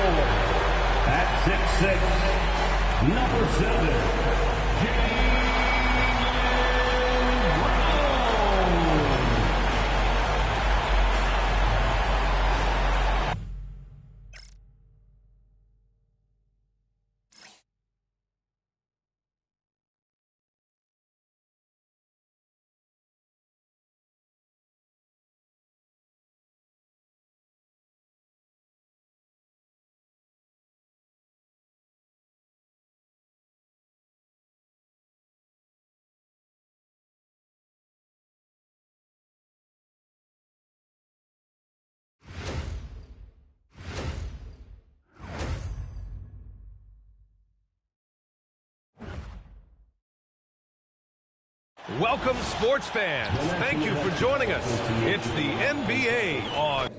At 6'6", number 7, Welcome, sports fans. Thank you for joining us. It's the NBA on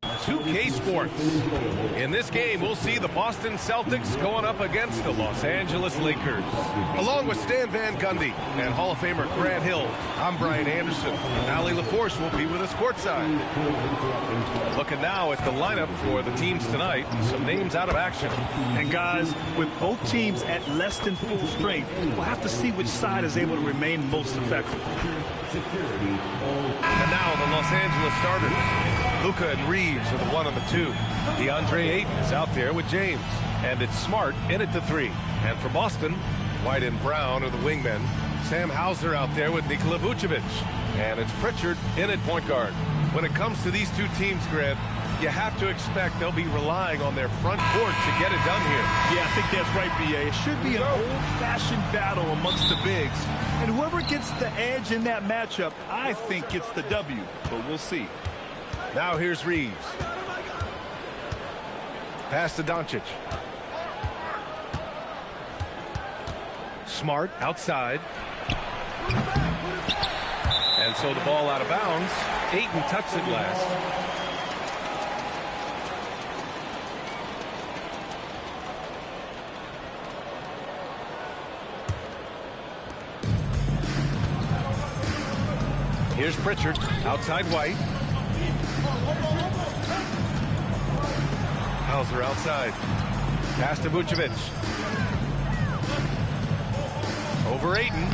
2K Sports. In this game, we'll see the Boston Celtics going up against the Los Angeles Lakers. Along with Stan Van Gundy and Hall of Famer Grant Hill, I'm Brian Anderson. Allie LaForce will be with us courtside. Looking now at the lineup for the teams tonight. Some names out of action. And guys, with both teams at less than full strength, we'll have to see which side is able to remain most effective. And now the Los Angeles starters. Luka and Reeves are the 1 and the 2. DeAndre Ayton is out there with James. And it's Smart in at the 3. And for Boston, White and Brown are the wingmen. Sam Hauser out there with Nikola Vucevic. And it's Pritchard in at point guard. When it comes to these two teams, Grant, you have to expect they'll be relying on their front court to get it done here. Yeah, I think that's right, B.A. It should be an old-fashioned battle amongst the bigs. And whoever gets the edge in that matchup, I think gets the W. But we'll see. Now here's Reeves. Pass to Doncic. Smart outside. And so the ball out of bounds. Ayton tucks it last. Here's Pritchard, outside White. Hauser outside. Pass to Vucevic. Over Ayton.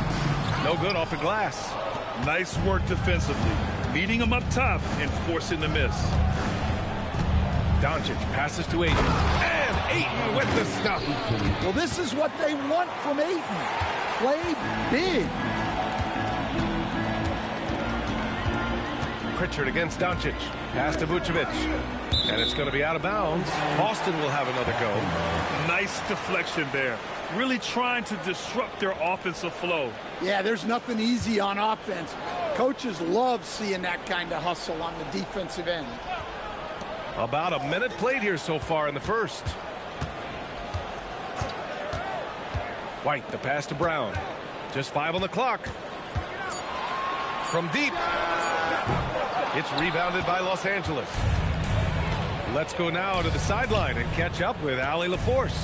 No good off the glass. Nice work defensively. Meeting him up top and forcing the miss. Doncic passes to Ayton. And Ayton with the stuff. Well, this is what they want from Ayton. Play big. Pritchard against Doncic. Pass to Vucevic. And it's going to be out of bounds. Boston will have another go. Nice deflection there. Really trying to disrupt their offensive flow. Yeah, there's nothing easy on offense. Coaches love seeing that kind of hustle on the defensive end. About a minute played here so far in the first. White, the pass to Brown. Just 5 on the clock. From deep. It's rebounded by Los Angeles. Let's go now to the sideline and catch up with Allie LaForce.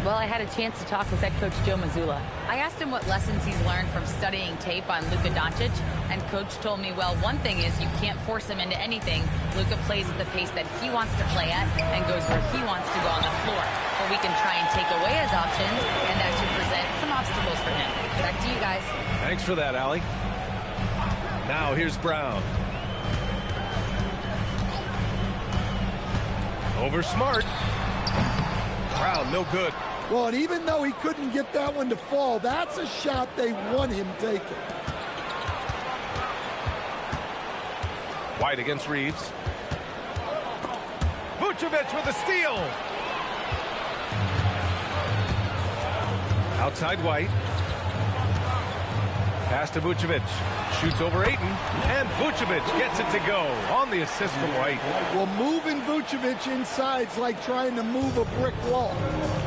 Well, I had a chance to talk with head coach Joe Mazzulla. I asked him what lessons he's learned from studying tape on Luka Doncic, and coach told me, well, one thing is you can't force him into anything. Luka plays at the pace that he wants to play at and goes where he wants to go on the floor. But we can try and take away his options, and that should present some obstacles for him. Back to you guys. Thanks for that, Allie. Now here's Brown. Over Smart. Brown, no good. Well, and even though he couldn't get that one to fall, that's a shot they want him taking. White against Reeves. Vucevic with a steal. Outside White. Pass to Vucevic. Shoots over Ayton. And Vucevic gets it to go on the assist from White. Well, moving Vucevic inside's like trying to move a brick wall.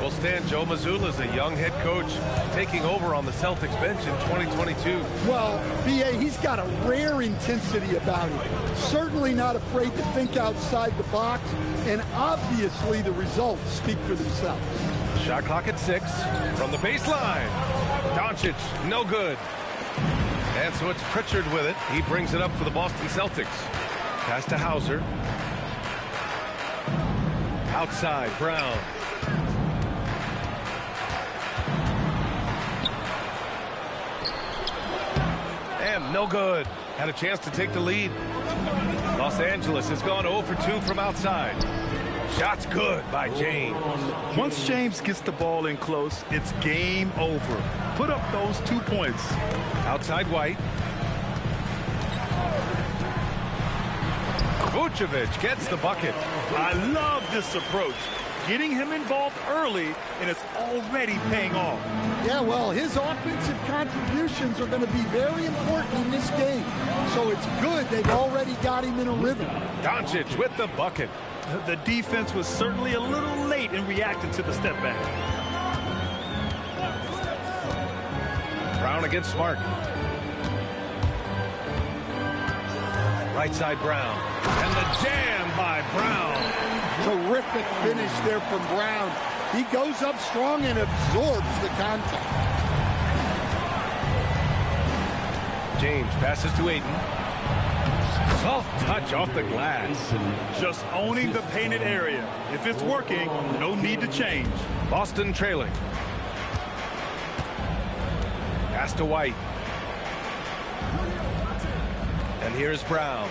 Well, Stan, Joe Mazzulla is a young head coach taking over on the Celtics bench in 2022. Well, B.A., he's got a rare intensity about him. Certainly not afraid to think outside the box. And obviously the results speak for themselves. Shot clock at 6 from the baseline. Doncic, no good. And so it's Pritchard with it. He brings it up for the Boston Celtics. Pass to Hauser. Outside, Brown. And no good. Had a chance to take the lead. Los Angeles has gone 0 for 2 from outside. Shot's good by James. Once James gets the ball in close, it's game over. Put up those 2 points. Outside White. Vucevic gets the bucket. I love this approach. Getting him involved early, and it's already paying off. Yeah, well, his offensive contributions are going to be very important in this game. So it's good they've already got him in a rhythm. Doncic with the bucket. The defense was certainly a little late in reacting to the step back. Brown against Smart. Right side Brown. And the jam by Brown. Terrific finish there from Brown. He goes up strong and absorbs the contact. James passes to Ayton. Soft touch off the glass. Just owning the painted area. If it's working, no need to change. Boston trailing. Pass to White. And here's Brown.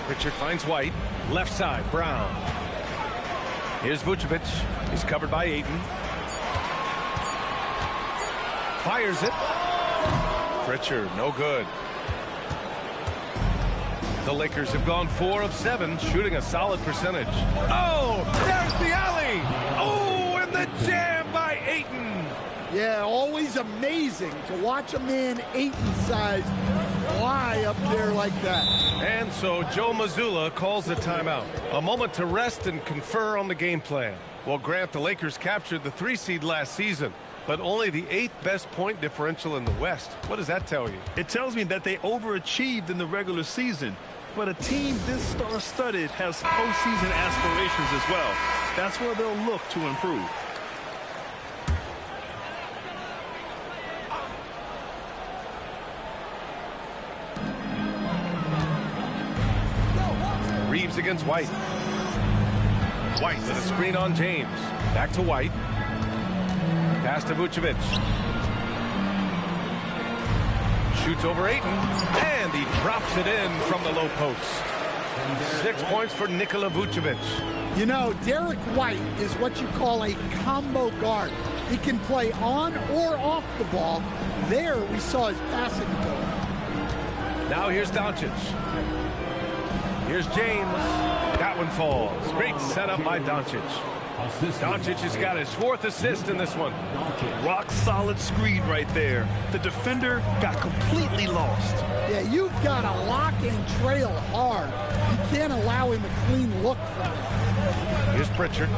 Pritchard finds White. Left side, Brown. Here's Vucevic. He's covered by Ayton. Fires it. Pritchard, no good. The Lakers have gone 4 of 7, shooting a solid percentage. Oh, there's the alley. Oh, and the jam by Ayton. Yeah, always amazing to watch a man Ayton's size fly up there like that. And so Joe Mazzulla calls a timeout. A moment to rest and confer on the game plan. Well, Grant, the Lakers captured the 3 seed last season, but only the 8th best point differential in the West. What does that tell you? It tells me that they overachieved in the regular season. But a team this star-studded has postseason aspirations as well. That's where they'll look to improve. Reeves against White. White with a screen on James. Back to White. Pass to Vucevic. Shoots over Ayton, and he drops it in from the low post. 6 points for Nikola Vucevic. You know, Derek White is what you call a combo guard. He can play on or off the ball. There we saw his passing ability. Now here's Doncic. Here's James. That one falls. Great setup by Doncic. Doncic has got his 4th assist in this one. Rock solid screen right there. The defender got completely lost. Yeah, you've got to lock and trail hard. You can't allow him a clean look from it. Here's Pritchard.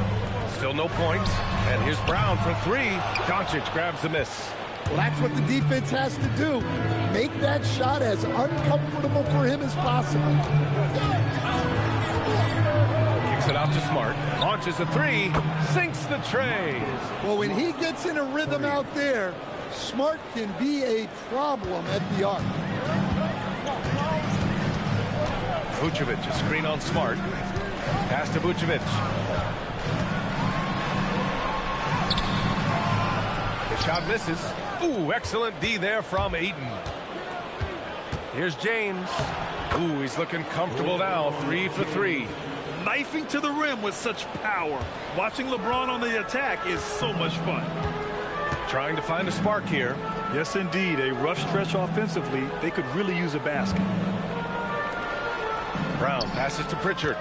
Still no points. And here's Brown for 3. Doncic grabs the miss. Well, that's what the defense has to do. Make that shot as uncomfortable for him as possible. Kicks it out to Smart. Launches a 3. Sinks the tray. Well, when he gets in a rhythm out there, Smart can be a problem at the arc. Vucevic, a screen on Smart. Pass to Vucevic. The shot misses. Ooh, excellent D there from Ayton. Here's James. Ooh, he's looking comfortable now. 3 for 3. Knifing to the rim with such power. Watching LeBron on the attack is so much fun. Trying to find a spark here. Yes, indeed. A rough stretch offensively. They could really use a basket. Brown passes to Pritchard.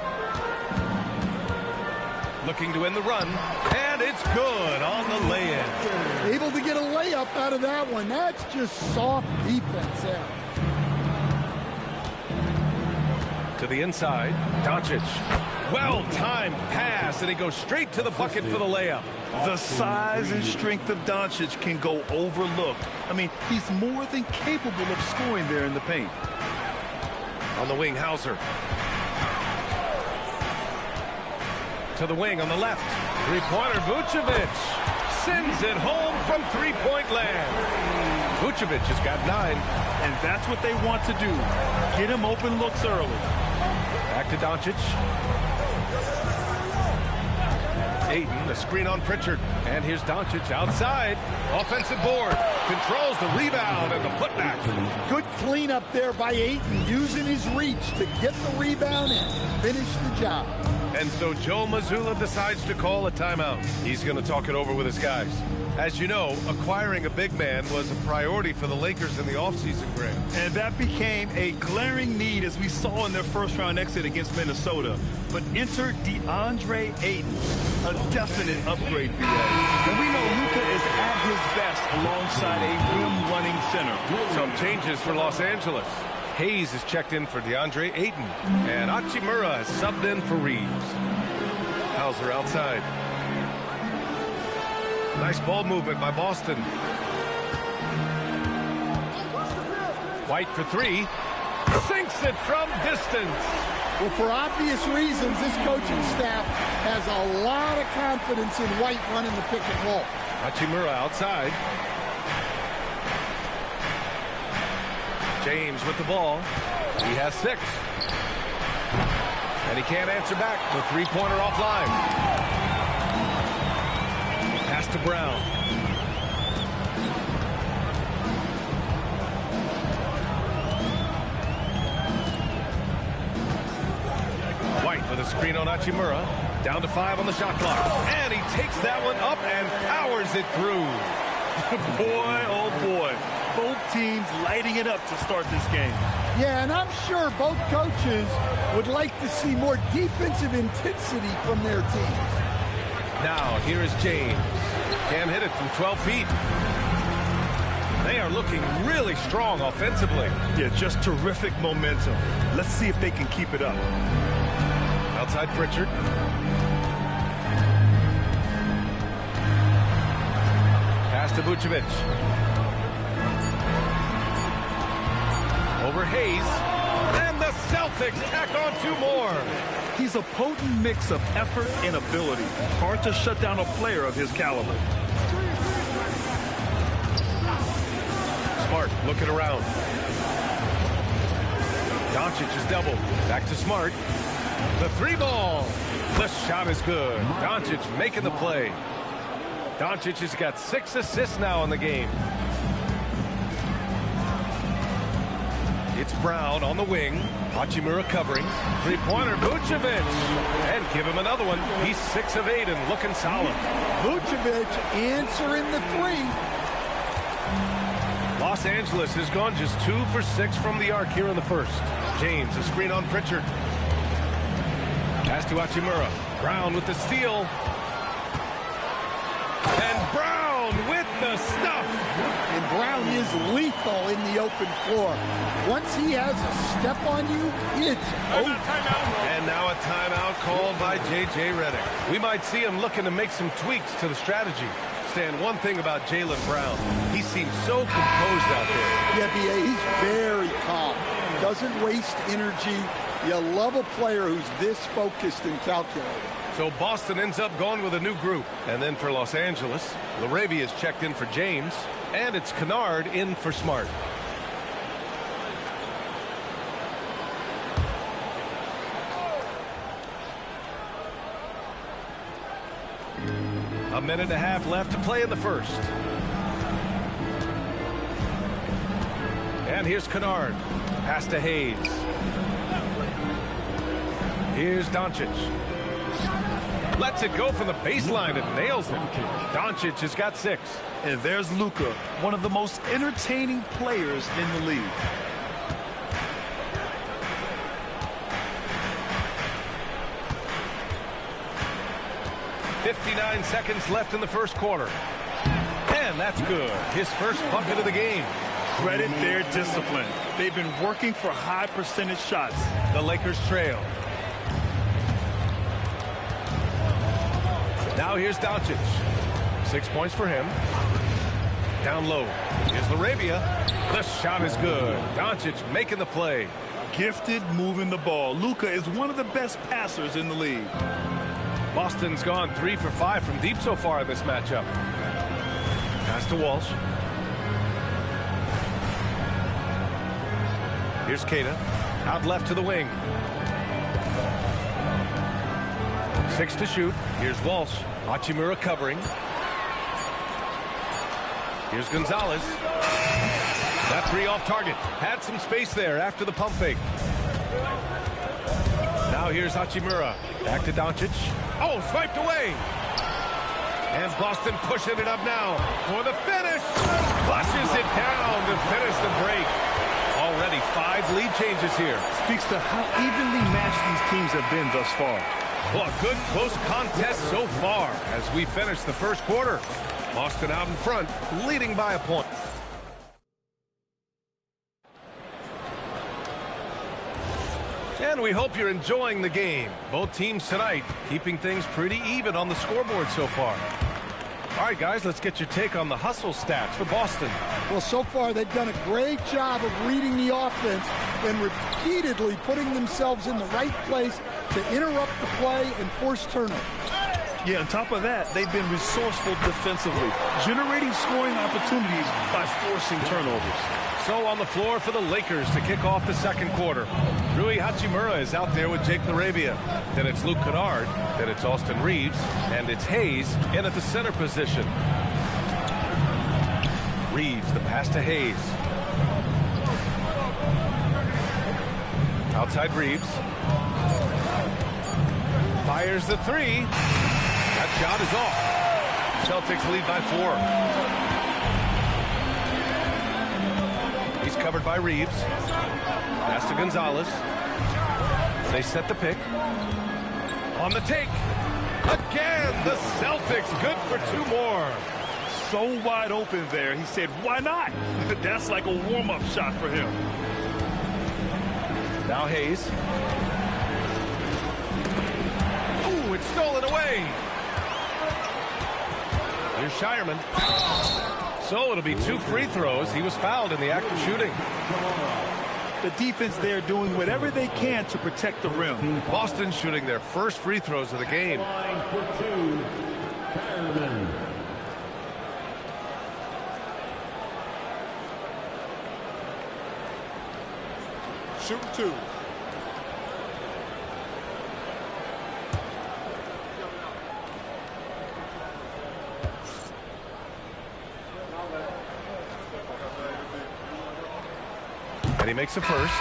Looking to win the run. And it's good on the lay-in. Able to get a layup out of that one. That's just soft defense there. To the inside. Doncic. Well-timed pass, and he goes straight to the bucket for the layup. The size and strength of Doncic can go overlooked. I mean, he's more than capable of scoring there in the paint. On the wing, Hauser. To the wing on the left. Three-pointer, Vucevic. Sends it home from three-point land. Vucevic has got 9. And that's what they want to do. Get him open looks early. Back to Doncic. Ayton, the screen on Pritchard. And here's Doncic outside. Offensive board. Controls the rebound and the putback. Good cleanup there by Ayton, using his reach to get the rebound and finish the job. And so Joe Mazzulla decides to call a timeout. He's going to talk it over with his guys. As you know, acquiring a big man was a priority for the Lakers in the offseason, Graham. And that became a glaring need, as we saw in their first-round exit against Minnesota. But enter DeAndre Ayton, a definite upgrade, VA. And we know Luka is at his best alongside a rim-running center. Some changes for Los Angeles. Hayes is checked in for DeAndre Ayton, and Hachimura has subbed in for Reeves. Hauser outside. Nice ball movement by Boston. White for 3. Sinks it from distance. Well, for obvious reasons, this coaching staff has a lot of confidence in White running the pick and roll. Hachimura outside. James with the ball. He has 6. And he can't answer back. The three-pointer offline. Pass to Brown. White with a screen on Hachimura. Down to 5 on the shot clock. And he takes that one up and powers it through. Boy, oh boy. Both teams lighting it up to start this game. Yeah, and I'm sure both coaches would like to see more defensive intensity from their teams. Now, here is James. Can't hit it from 12 feet. They are looking really strong offensively. Yeah, just terrific momentum. Let's see if they can keep it up. Outside Pritchard. Pass to Vucevic. Over Hayes. And the Celtics tack on 2 more. He's a potent mix of effort and ability. Hard to shut down a player of his caliber. Smart looking around. Doncic is doubled. Back to Smart. The 3-ball. The shot is good. Doncic making the play. Doncic has got 6 assists now in the game. It's Brown on the wing. Hachimura covering. Three-pointer, Vucevic. And give him another one. He's 6 of 8 and looking solid. Vucevic answering the 3. Los Angeles has gone just 2 for 6 from the arc here in the first. James, a screen on Pritchard. Pass to Hachimura. Brown with the steal. And Brown with the stuff. And Brown is lethal in the open floor. Once he has a step on you, it's over. And now a timeout called by J.J. Redick. We might see him looking to make some tweaks to the strategy. Stan, one thing about Jaylen Brown, he seems so composed out there. Yeah, B.A., he's very calm. Doesn't waste energy. You love a player who's this focused and calculated. So Boston ends up going with a new group. And then for Los Angeles, Laravia is checked in for James. And it's Kennard in for Smart. A minute and a half left to play in the first. And here's Kennard. Pass to Hayes. Here's Doncic. Lets it go from the baseline and nails it. Doncic has got 6. And there's Luka, one of the most entertaining players in the league. .59 seconds left in the first quarter. And that's good. His first bucket of the game. Credit their discipline. They've been working for high percentage shots. The Lakers trail. Now here's Doncic. 6 points for him. Down low. Here's Laravia. The shot is good. Doncic making the play. Gifted moving the ball. Luka is one of the best passers in the league. Boston's gone 3 for 5 from deep so far in this matchup. Pass to Walsh. Here's Keita. Out left to the wing. 6 to shoot. Here's Walsh. Hachimura covering. Here's Gonzalez. That three off target. Had some space there after the pump fake. Now here's Hachimura. Back to Doncic. Oh, swiped away. And Boston pushing it up now for the finish. Flushes it down to finish the break. Already 5 lead changes here. Speaks to how evenly matched these teams have been thus far. Well, a good close contest so far as we finish the first quarter. Boston out in front, leading by a point. And we hope you're enjoying the game. Both teams tonight keeping things pretty even on the scoreboard so far. All right, guys, let's get your take on the hustle stats for Boston. Well, so far they've done a great job of reading the offense and repeatedly putting themselves in the right place to interrupt the play and force turnovers. Yeah, on top of that, they've been resourceful defensively, generating scoring opportunities by forcing turnovers. So on the floor for the Lakers to kick off the second quarter. Rui Hachimura is out there with Jake LaRavia. Then it's Luke Kennard. Then it's Austin Reeves. And it's Hayes in at the center position. Reeves, the pass to Hayes. Outside Reeves. Fires the three. That shot is off. Celtics lead by 4. He's covered by Reeves. Pass to Gonzalez. They set the pick. On the take. Again, the Celtics good for 2 more. So wide open there. He said, why not? That's like a warm-up shot for him. Now Hayes. Ooh, it's stolen away. Here's Shireman. So it'll be 2 free throws. He was fouled in the act of shooting. The defense there doing whatever they can to protect the rim. Boston shooting their first free throws of the game. Shoot 2. And he makes a first.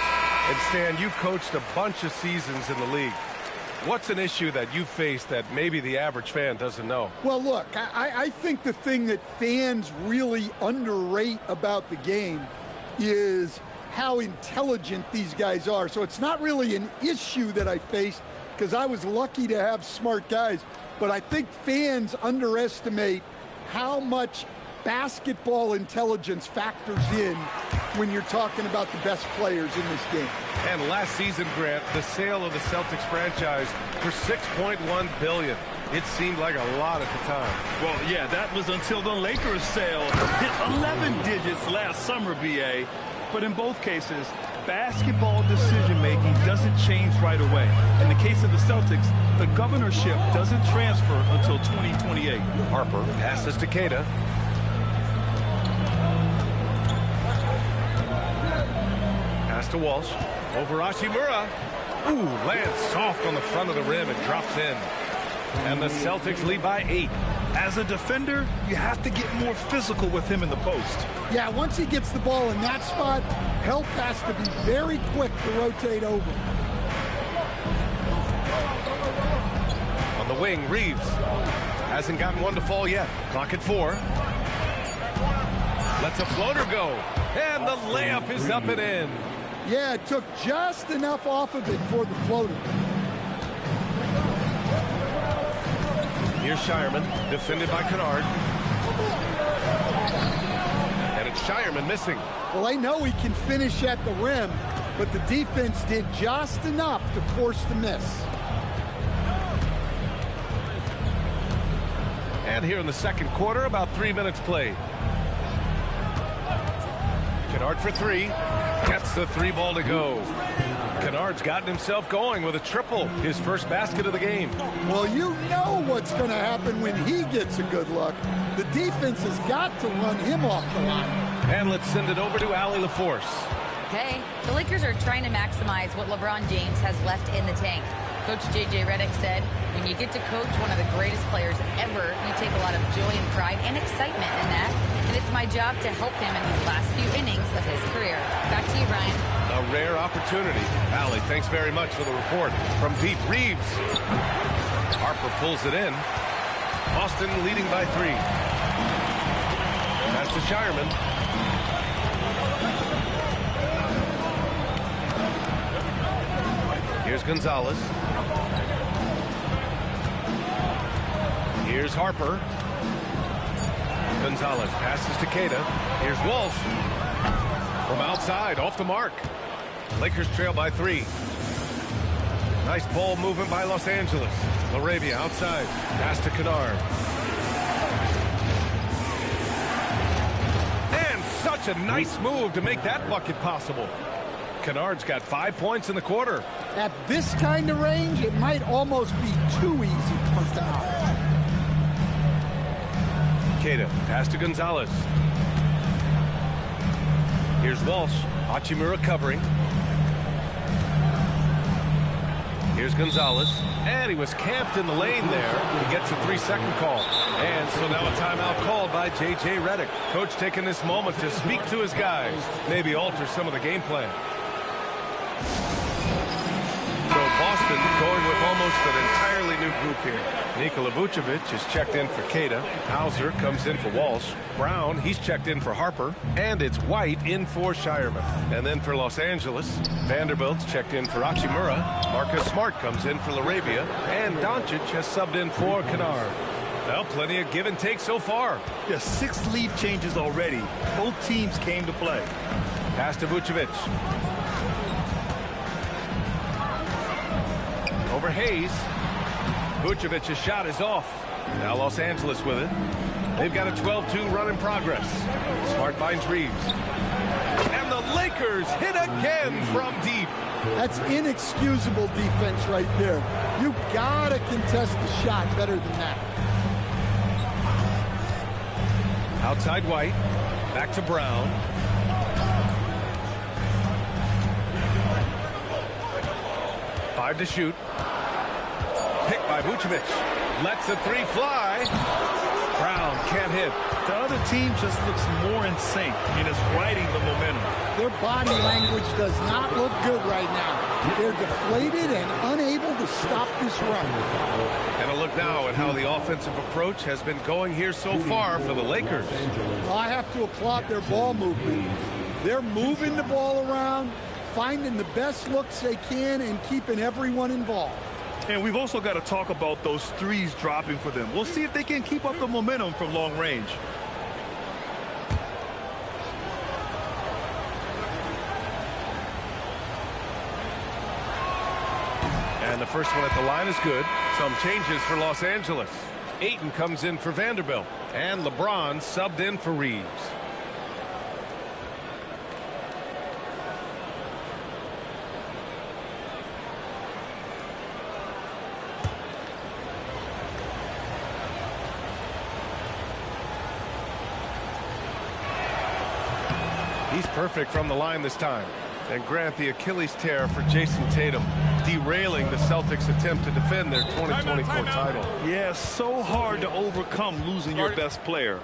And Stan, you coached a bunch of seasons in the league. What's an issue that you face that maybe the average fan doesn't know? Well, look, I think the thing that fans really underrate about the game is how intelligent these guys are. So it's not really an issue that I face because I was lucky to have smart guys. But I think fans underestimate how much basketball intelligence factors in when you're talking about the best players in this game. And last season, Grant, the sale of the Celtics franchise for $6.1 billion. It seemed like a lot at the time. Well, yeah, that was until the Lakers sale hit 11 digits last summer, BA. But in both cases, basketball decision-making doesn't change right away. In the case of the Celtics, the governorship doesn't transfer until 2028. Harper passes to Keita. Pass to Walsh. Over Hachimura. Ooh, lands soft on the front of the rim and drops in. And the Celtics lead by 8. As a defender, you have to get more physical with him in the post. Yeah, once he gets the ball in that spot, help has to be very quick to rotate over. On the wing, Reeves. Hasn't gotten one to fall yet. Clock at 4. Lets a floater go. And the layup is up and in. Yeah, it took just enough off of it for the floater. Here's Shireman, defended by Kennard. And it's Shireman missing. Well, I know he can finish at the rim, but the defense did just enough to force the miss. And here in the second quarter, about 3 minutes played. Kennard for 3. Gets the 3 ball to go. Kennard's gotten himself going with a triple, his first basket of the game. Well, you know what's going to happen when he gets a good look. The defense has got to run him off the line. And let's send it over to Allie LaForce. Hey, the Lakers are trying to maximize what LeBron James has left in the tank. Coach J.J. Redick said, when you get to coach one of the greatest players ever, you take a lot of joy and pride and excitement in that. And it's my job to help him in these last few innings of his career. Back to you, Brian. A rare opportunity. Allie, thanks very much for the report. From deep, Reeves. Harper pulls it in. Boston leading by 3. That's to Shireman. Here's Gonzalez. Here's Harper. Gonzalez passes to Queta. Here's Walsh. From outside, off the mark. Lakers trail by 3. Nice ball movement by Los Angeles. LaRavia outside. Pass to Kennard. And such a nice move to make that bucket possible. Kennard's got 5 points in the quarter. At this kind of range, it might almost be too easy for Kennard. Queta, pass to Gonzalez. Here's Walsh. Hachimura covering. Here's Gonzalez. And he was camped in the lane there. He gets a 3-second call. And so now a timeout called by J.J. Redick. Coach taking this moment to speak to his guys. Maybe alter some of the game plan. So Boston going with almost an entirely new group here. Nikola Vucevic is checked in for Queta. Hauser comes in for Walsh. Brown, he's checked in for Harper. And it's White in for Shireman. And then for Los Angeles, Vanderbilt's checked in for Hachimura. Marcus Smart comes in for LaRavia. And Doncic has subbed in for Kennard. Well, plenty of give and take so far. There's 6 lead changes already. Both teams came to play. Pass to Vucevic. Over Hayes. Vucevic's shot is off. Now Los Angeles with it. They've got a 12-2 run in progress. Smart finds Reeves. And the Lakers hit again from deep. That's inexcusable defense right there. You gotta contest the shot better than that. Outside White. Back to Brown. Five to shoot. Picked by Vucevic. Lets the 3 fly. Brown can't hit. The other team just looks more in sync and is riding the momentum. Their body language does not look good right now. They're deflated and unable to stop this run. And a look now at how the offensive approach has been going here so far for the Lakers. Well, I have to applaud their ball movement. They're moving the ball around, finding the best looks they can, and keeping everyone involved. And we've also got to talk about those threes dropping for them. We'll see if they can keep up the momentum from long range. And the first one at the line is good. Some changes for Los Angeles. Ayton comes in for Vanderbilt. And LeBron subbed in for Reeves. He's perfect from the line this time. And grant the Achilles tear for Jason Tatum, derailing the Celtics' attempt to defend their 2024 title. Yeah, so hard to overcome losing your best player.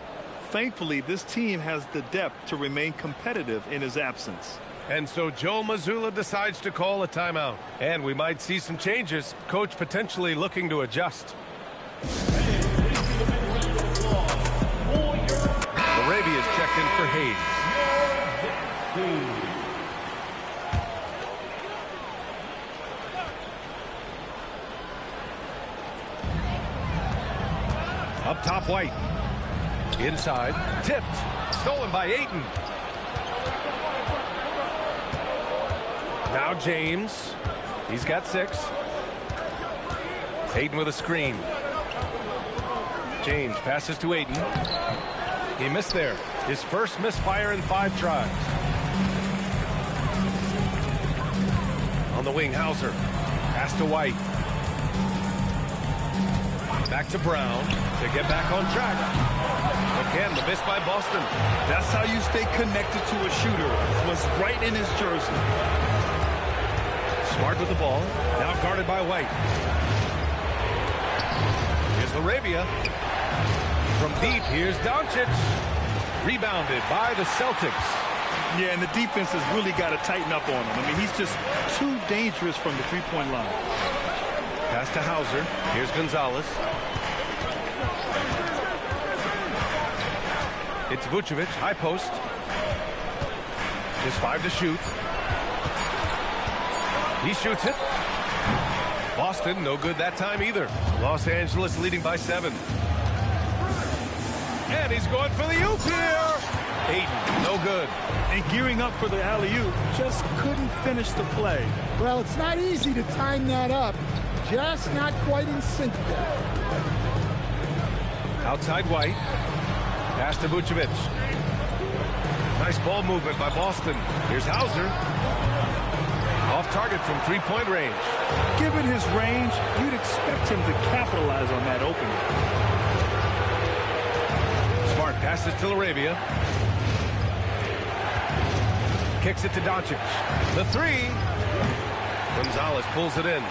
Thankfully, this team has the depth to remain competitive in his absence. And so Joe Mazzulla decides to call a timeout. And we might see some changes. Coach potentially looking to adjust. LaRavia is checked in for Hayes. Up top, White. Inside. Tipped. Stolen by Ayton. Now James. He's got 6. Ayton with a screen. James passes to Ayton. He missed there. His first misfire in 5 tries. On the wing, Hauser. Pass to White. Back to Brown to get back on track. Again, the miss by Boston. That's how you stay connected to a shooter. Was right in his jersey. Smart with the ball. Now guarded by White. Here's Laravia. From deep, here's Doncic. Rebounded by the Celtics. Yeah, and the defense has really got to tighten up on him. I mean, he's just too dangerous from the three-point line. Pass to Hauser. Here's Gonzalez. It's Vucevic, high post. Just 5 to shoot. He shoots it. Boston, no good that time either. Los Angeles leading by 7. And he's going for the oop here. Ayton, no good. And gearing up for the alley-oop, just couldn't finish the play. Well, it's not easy to time that up. Just not quite in sync there. Outside White. Pass to Vucevic. Nice ball movement by Boston. Here's Hauser. Off target from three-point range. Given his range, you'd expect him to capitalize on that opening. Smart passes to Laravia. Kicks it to Doncic. The 3. Gonzalez pulls it in.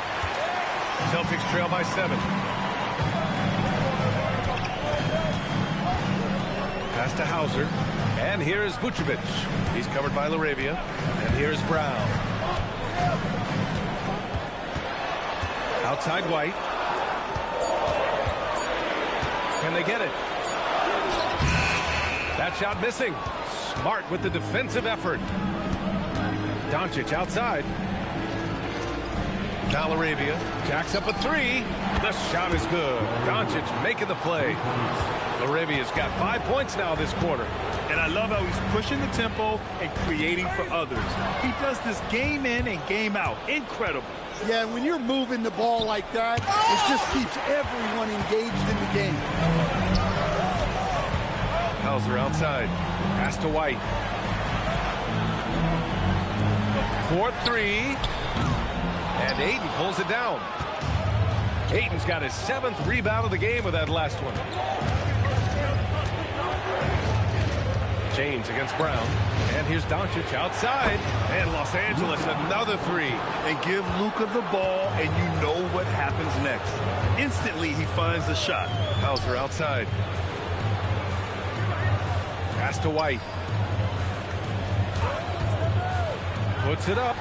Celtics trail by 7. Pass to Hauser. And here's Vucevic. He's covered by Laravia. And here's Brown. Outside White. Can they get it? That shot missing. Smart with the defensive effort. Doncic outside. Now Laravia jacks up a 3. The shot is good. Doncic making the play. Laravia's got 5 points now this quarter. And I love how he's pushing the tempo and creating for others. He does this game in and game out. Incredible. Yeah, when you're moving the ball like that, it just keeps everyone engaged in the game. Hauser outside. Pass to White. 4-3. And Ayton pulls it down. Ayton's got his 7th rebound of the game with that last one. James against Brown. And here's Doncic outside. And Los Angeles another 3. And give Luka the ball, and you know what happens next. Instantly, he finds the shot. Hauser outside. Pass to White. Puts it up.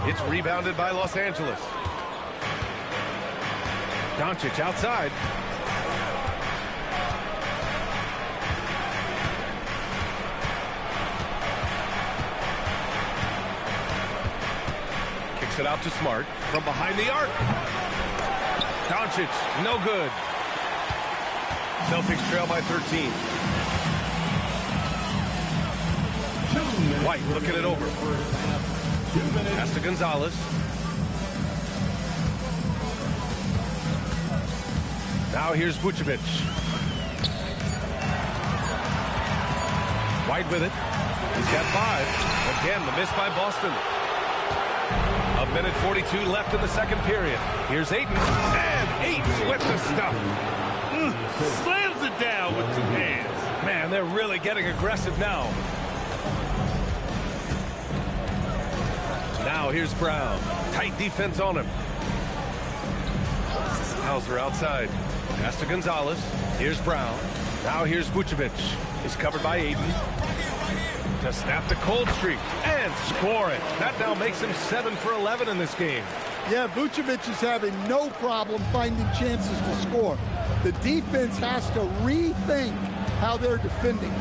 It's rebounded by Los Angeles. Doncic outside. Kicks it out to Smart from behind the arc. Doncic, no good. Celtics trail by 13. White looking it over. Pass to Gonzalez. Now here's Vucevic. White with it. He's got 5. Again, the miss by Boston. 1:42 left in the second period. Here's Ayton. And Ayton with the stuff. Slams it down with 2 hands. Man, they're really getting aggressive now. Now here's Brown. Tight defense on him. Hauser outside. Pass to Gonzalez. Here's Brown. Now here's Vucevic. He's covered by Ayton. To snap the cold streak and score it. That now makes him 7 for 11 in this game. Yeah, Vucevic is having no problem finding chances to score. The defense has to rethink how they're defending.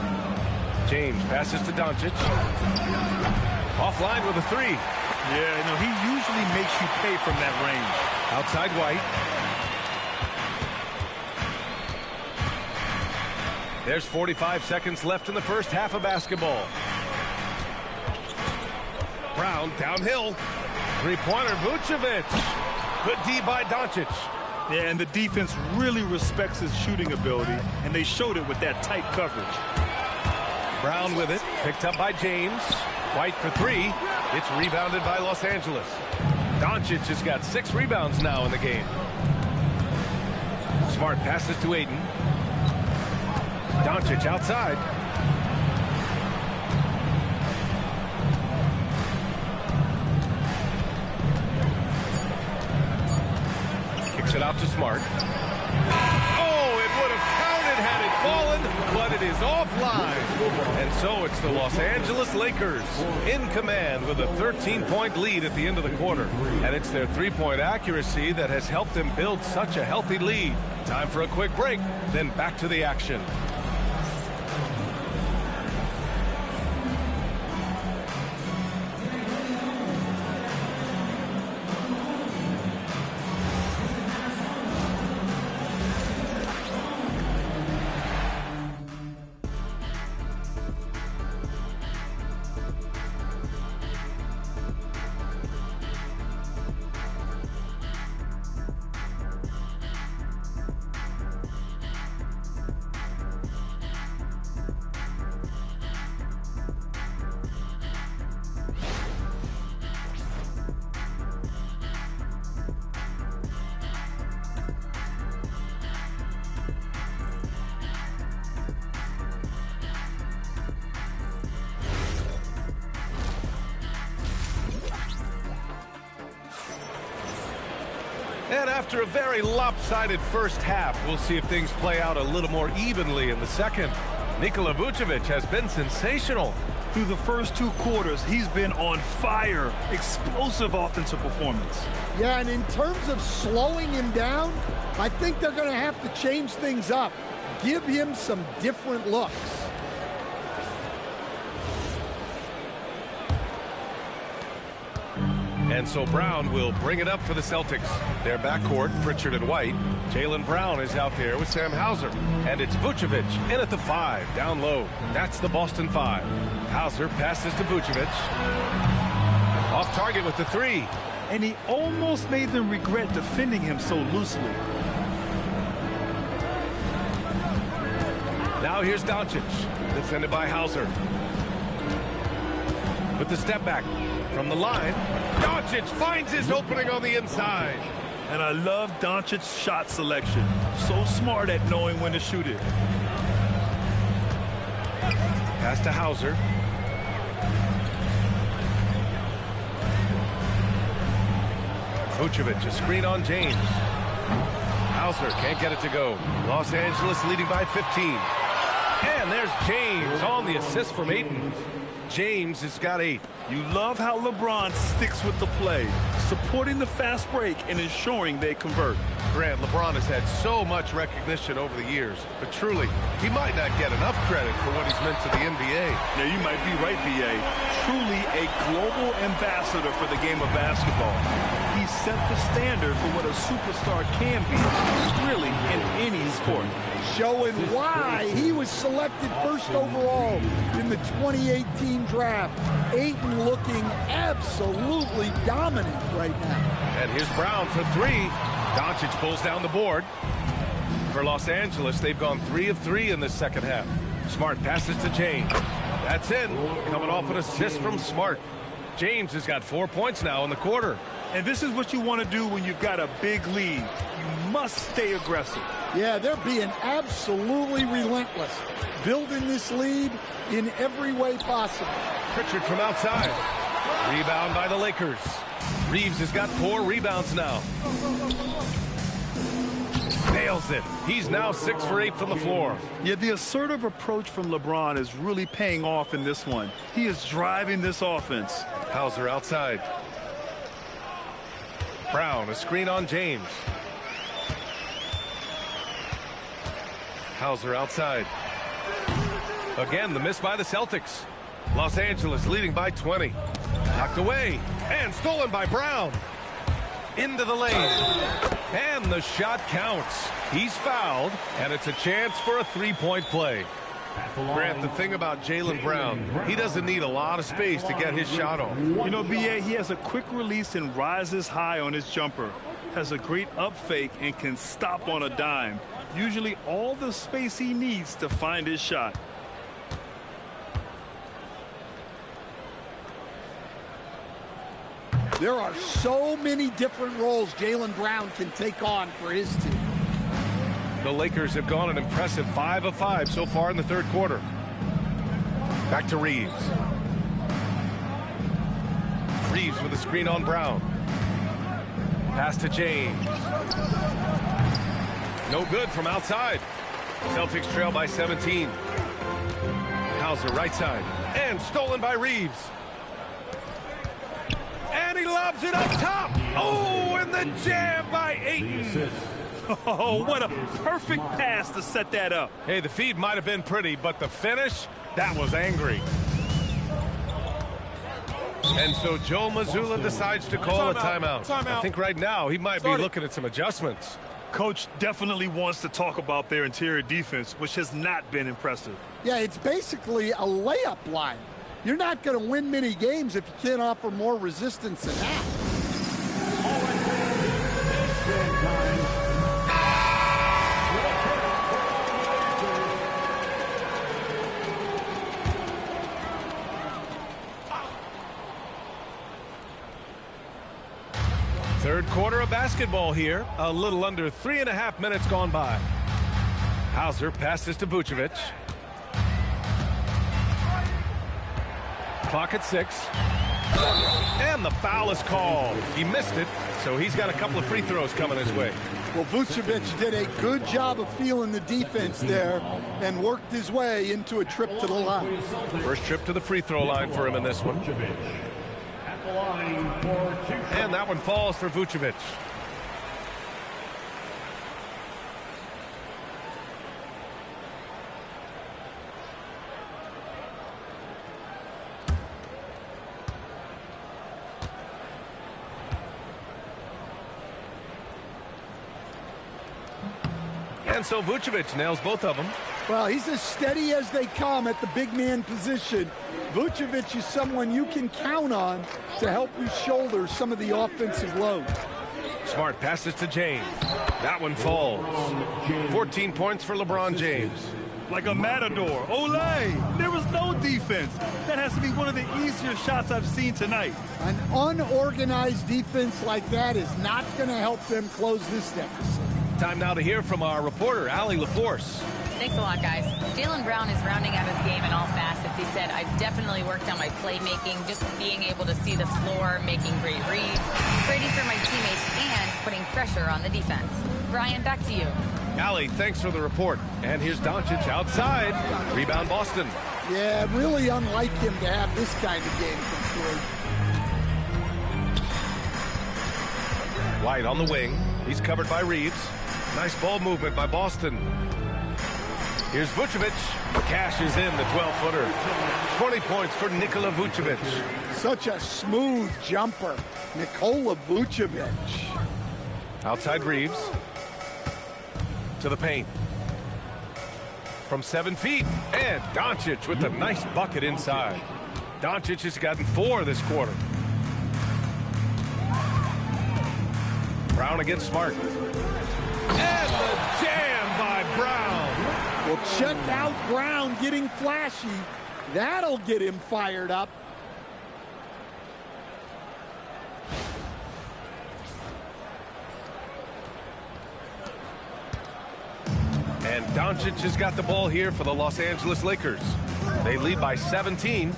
James passes to Doncic. Offline with a 3. Yeah, no, he usually makes you pay from that range. Outside White. There's 45 seconds left in the first half of basketball. Brown downhill. 3-pointer Vucevic. Good D by Doncic. Yeah, and the defense really respects his shooting ability, and they showed it with that tight coverage. Brown with it. Picked up by James. White for 3. It's rebounded by Los Angeles. Doncic has got 6 rebounds now in the game. Smart passes to Ayton. Doncic outside. Kicks it out to Smart. Oh, it would have counted had it fallen, but it is offline. And so it's the Los Angeles Lakers in command with a 13-point lead at the end of the quarter. And it's their three-point accuracy that has helped them build such a healthy lead. Time for a quick break, then back to the action. And after a very lopsided first half, we'll see if things play out a little more evenly in the second. Nikola Vucevic has been sensational. Through the first two quarters, he's been on fire. Explosive offensive performance. Yeah, and in terms of slowing him down, I think they're going to have to change things up. Give him some different looks. And so Brown will bring it up for the Celtics. Their backcourt, Pritchard and White. Jaylen Brown is out there with Sam Hauser. And it's Vucevic in at the 5, down low. That's the Boston 5. Hauser passes to Vucevic. Off target with the 3. And he almost made them regret defending him so loosely. Now here's Doncic, defended by Hauser. With the step back from the line, Doncic finds his opening on the inside. And I love Doncic's shot selection. So smart at knowing when to shoot it. Pass to Hauser. Vucevic, a screen on James. Hauser can't get it to go. Los Angeles leading by 15. And there's James on the assist from Ayton. James has got 8. You love how LeBron sticks with the play, supporting the fast break and ensuring they convert. Grant, LeBron has had so much recognition over the years, but truly, he might not get enough credit for what he's meant to the NBA. Now, you might be right, B.A. Truly a global ambassador for the game of basketball. He set the standard for what a superstar can be, really, in any sport. Showing why he was selected first overall in the 2018 draft. Ayton looking absolutely dominant right now. And here's Brown for 3. Doncic pulls down the board. For Los Angeles, they've gone 3 of 3 in this second half. Smart passes to James. That's in. Coming off an assist from Smart. James has got 4 points now in the quarter. And this is what you want to do when you've got a big lead. You must stay aggressive. Yeah, they're being absolutely relentless. Building this lead in every way possible. Pritchard from outside. Rebound by the Lakers. Reeves has got 4 rebounds now. Nails it. He's now 6 for 8 from the floor. Yeah, the assertive approach from LeBron is really paying off in this one. He is driving this offense. Hauser outside. Brown, a screen on James. Hauser outside. Again, the miss by the Celtics. Los Angeles leading by 20. Knocked away and stolen by Brown. Into the lane. And the shot counts. He's fouled, and it's a chance for a 3-point play. Grant, the thing about Jaylen Brown, he doesn't need a lot of space to get his shot off. You know, B.A., he has a quick release and rises high on his jumper. Has a great up fake and can stop on a dime. Usually all the space he needs to find his shot. There are so many different roles Jaylen Brown can take on for his team. The Lakers have gone an impressive 5 of 5 so far in the third quarter. Back to Reeves. Reeves with a screen on Brown. Pass to James. No good from outside. Celtics trail by 17. Hauser right side. And stolen by Reeves. And he lobs it up top. Oh, and the jam by Ayton. Oh, what a perfect pass to set that up. Hey, the feed might have been pretty, but the finish, that was angry. And so Joe Mazzulla decides to call a timeout. I think right now he might be looking at some adjustments. Coach definitely wants to talk about their interior defense, which has not been impressive. Yeah, it's basically a layup line. You're not going to win many games if you can't offer more resistance than that. Third quarter of basketball here. A little under 3.5 minutes gone by. Hauser passes to Vucevic. Clock at 6. And the foul is called. He missed it, so he's got a couple of free throws coming his way. Well, Vucevic did a good job of feeling the defense there and worked his way into a trip to the line. First trip to the free throw line for him in this one. And that one falls for Vucevic. And so Vucevic nails both of them. Well, he's as steady as they come at the big man position. Vucevic is someone you can count on to help you shoulder some of the offensive load. Smart passes to James. That one falls. 14 points for LeBron James. Like a matador. Olay! There was no defense. That has to be one of the easier shots I've seen tonight. An unorganized defense like that is not going to help them close this deficit. Time now to hear from our reporter, Allie LaForce. Thanks a lot, guys. Jaylen Brown is rounding out his game in all facets. He said, I've definitely worked on my playmaking, just being able to see the floor, making great reads, creating for my teammates, and putting pressure on the defense. Brian, back to you. Allie, thanks for the report. And here's Doncic outside. Rebound Boston. Yeah, really unlike him to have this kind of game from Floyd. White on the wing. He's covered by Reeves. Nice ball movement by Boston. Here's Vucevic. Cashes in the 12-footer. 20 points for Nikola Vucevic. Such a smooth jumper. Nikola Vucevic. Outside Reeves. To the paint. From 7 feet. And Doncic with a nice bucket inside. Doncic has gotten 4 this quarter. Brown against Smart. And the jam by Brown. Well, check out Brown getting flashy. That'll get him fired up. And Doncic has got the ball here for the Los Angeles Lakers. They lead by 17.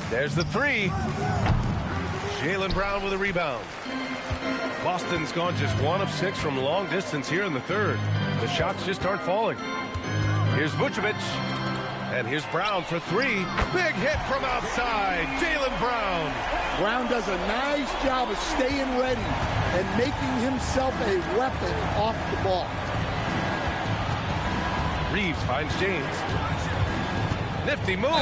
There's the 3. Jaylen Brown with a rebound. Boston's gone just 1 of 6 from long distance here in the third. The shots just aren't falling. Here's Vucevic. And here's Brown for 3. Big hit from outside. Jaylen Brown. Brown does a nice job of staying ready and making himself a weapon off the ball. Reeves finds James. Nifty move.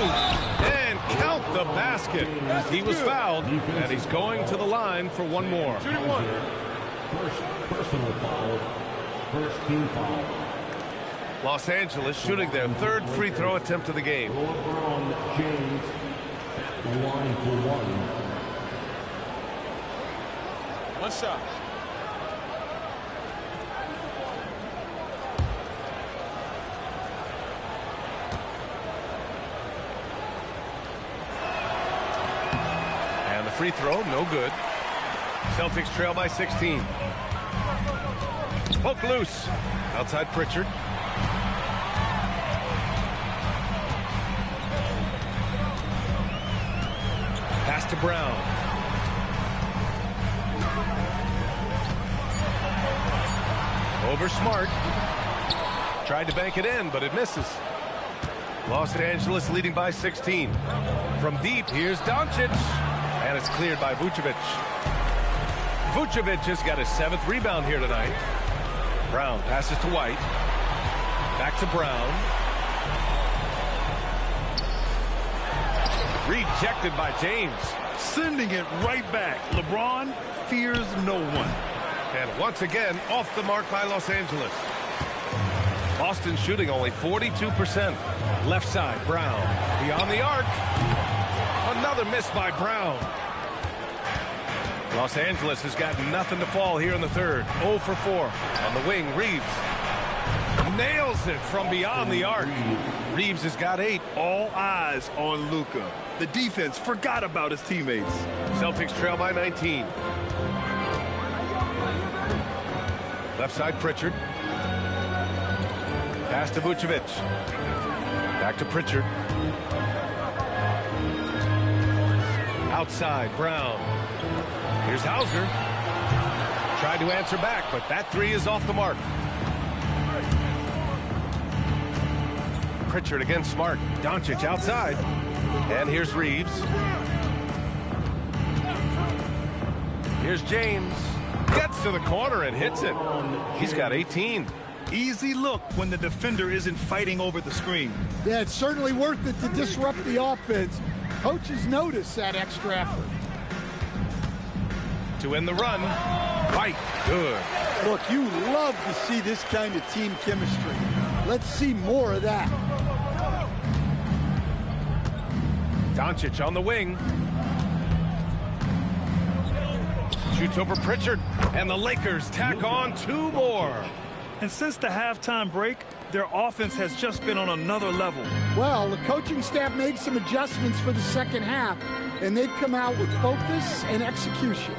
And count the basket. He was fouled, and he's going to the line for one more. First personal foul. First team foul. Los Angeles shooting their 3rd free throw attempt of the game. LeBron James at the line for 1. One shot. And the free throw, no good. Celtics trail by 16. Poke loose. Outside Pritchard. Pass to Brown. Over Smart. Tried to bank it in, but it misses. Los Angeles leading by 16. From deep, here's Doncic. And it's cleared by Vucevic. Vucevic has got his 7th rebound here tonight. Brown passes to White. Back to Brown. Rejected by James. Sending it right back. LeBron fears no one. And once again, off the mark by Los Angeles. Boston shooting only 42%. Left side, Brown. Beyond the arc. Another miss by Brown. Los Angeles has got nothing to fall here in the third. 0 for 4. On the wing, Reeves. Nails it from beyond the arc. Reeves has got 8. All eyes on Luka. The defense forgot about his teammates. Celtics trail by 19. Left side, Pritchard. Pass to Vucevic. Back to Pritchard. Outside, Brown. Here's Hauser. Tried to answer back, but that 3 is off the mark. Pritchard against Smart. Doncic outside. And here's Reeves. Here's James. Gets to the corner and hits it. He's got 18. Easy look when the defender isn't fighting over the screen. Yeah, it's certainly worth it to disrupt the offense. Coaches notice that extra effort. To end the run. White. Good. Look, you love to see this kind of team chemistry. Let's see more of that. Doncic on the wing. Shoots over Pritchard. And the Lakers tack on 2 more. And since the halftime break, their offense has just been on another level. Well, the coaching staff made some adjustments for the second half, and they've come out with focus and execution.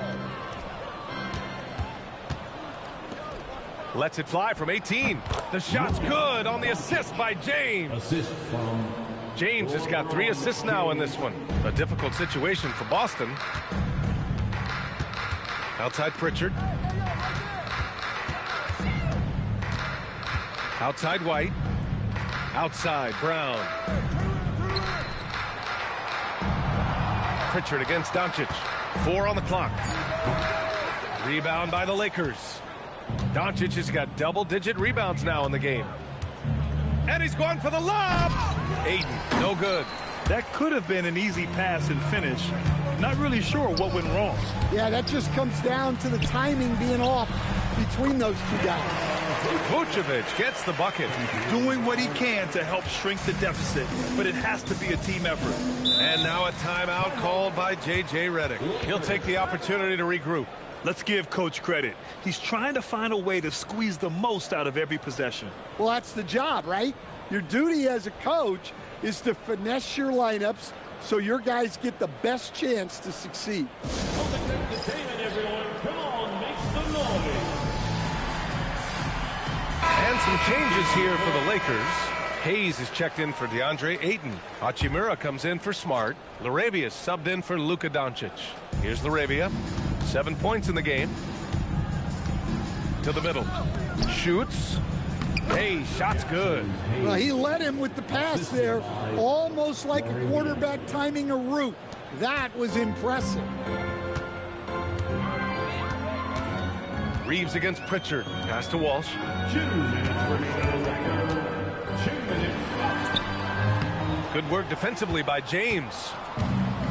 Lets it fly from 18. The shot's good on the assist by James. Assist from James has got 3 assists now in this one. A difficult situation for Boston. Outside Pritchard. Outside White. Outside Brown. Pritchard against Doncic. 4 on the clock. Rebound by the Lakers. Doncic has got double-digit rebounds now in the game. And he's going for the lob. Aiden, no good. That could have been an easy pass and finish. Not really sure what went wrong. Yeah, that just comes down to the timing being off between those 2 guys. Vucevic gets the bucket. Doing what he can to help shrink the deficit, but it has to be a team effort. And now a timeout called by J.J. Redick. He'll take the opportunity to regroup. Let's give Coach credit. He's trying to find a way to squeeze the most out of every possession. Well, that's the job, right? Your duty as a coach is to finesse your lineups so your guys get the best chance to succeed. And some changes here for the Lakers. Hayes is checked in for DeAndre Ayton. Hachimura comes in for Smart. Laravia is subbed in for Luka Doncic. Here's Laravia. 7 points in the game. To the middle. Shoots. Hey, shot's good. Well, he led him with the pass there, almost like a quarterback timing a route. That was impressive. Reeves against Pritchard. Pass to Walsh. 2 minutes remaining. 2 minutes. Good work defensively by James.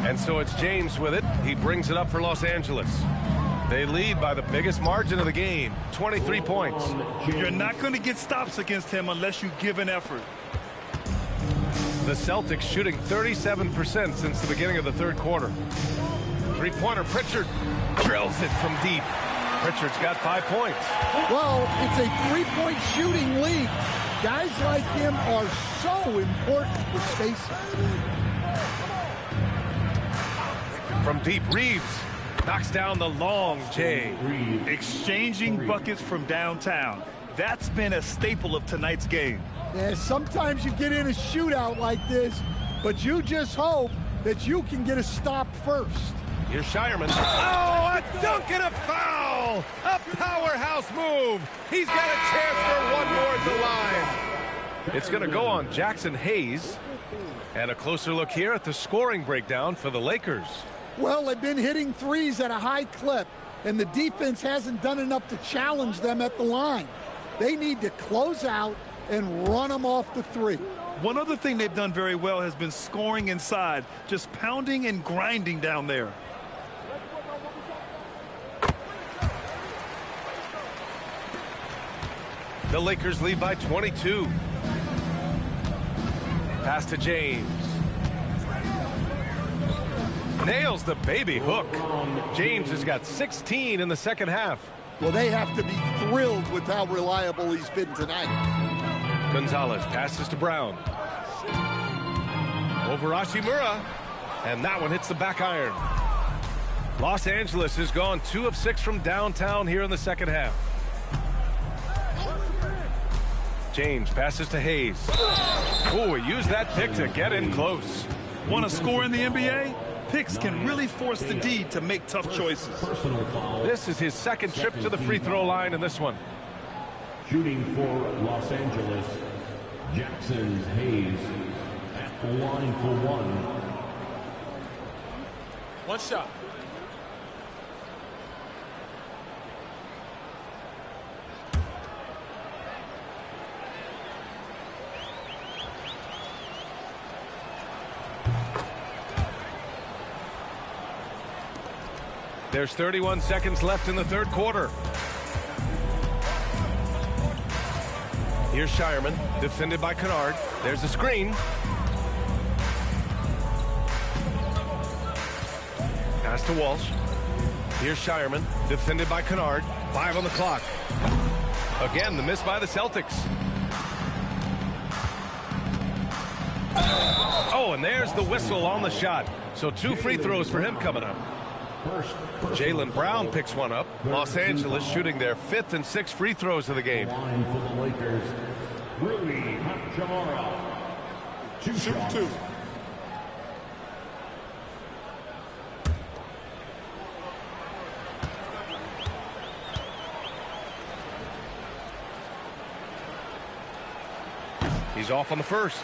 And so it's James with it. He brings it up for Los Angeles. They lead by the biggest margin of the game, 23 points. You're not going to get stops against him unless you give an effort. The Celtics shooting 37% since the beginning of the third quarter. 3-pointer, Pritchard drills it from deep. Pritchard's got 5 points. Well, it's a 3-point shooting league. Guys like him are so important for spacing. From deep, Reeves Knocks down the long J. Exchanging buckets from downtown. That's been a staple of tonight's game. Yeah, sometimes you get in a shootout like this, but you just hope that you can get a stop first. Here's Shireman. Oh, a dunk and a foul! A powerhouse move! He's got a chance for one more at the line. It's going to go on Jackson Hayes. And a closer look here at the scoring breakdown for the Lakers. Well, they've been hitting threes at a high clip, and the defense hasn't done enough to challenge them at the line. They need to close out and run them off the three. One other thing they've done very well has been scoring inside, just pounding and grinding down there. The Lakers lead by 22. Pass to James. Nails the baby hook. James has got 16 in the second half. Well, they have to be thrilled with how reliable he's been tonight. Gonzalez passes to Brown. Over Hachimura. And that one hits the back iron. Los Angeles has gone 2 of 6 from downtown here in the second half. James passes to Hayes. Oh, he used that pick to get in close. Want to score in the NBA? Picks can really force the D to make tough choices. This is his second trip to the free throw line in this one. Shooting for Los Angeles, Jackson Hayes at the line for one. One shot. There's 31 seconds left in the third quarter. Here's Shireman, defended by Kennard. There's a screen. Pass to Walsh. Here's Shireman, defended by Kennard. 5 on the clock. Again, the miss by the Celtics. Oh, and there's the whistle on the shot. So 2 free throws for him coming up. Jaylen Brown picks one up. Los Angeles shooting their 5th and 6th free throws of the game. Line for the Lakers, Rui Hachimura. Shoot 2. He's off on the first.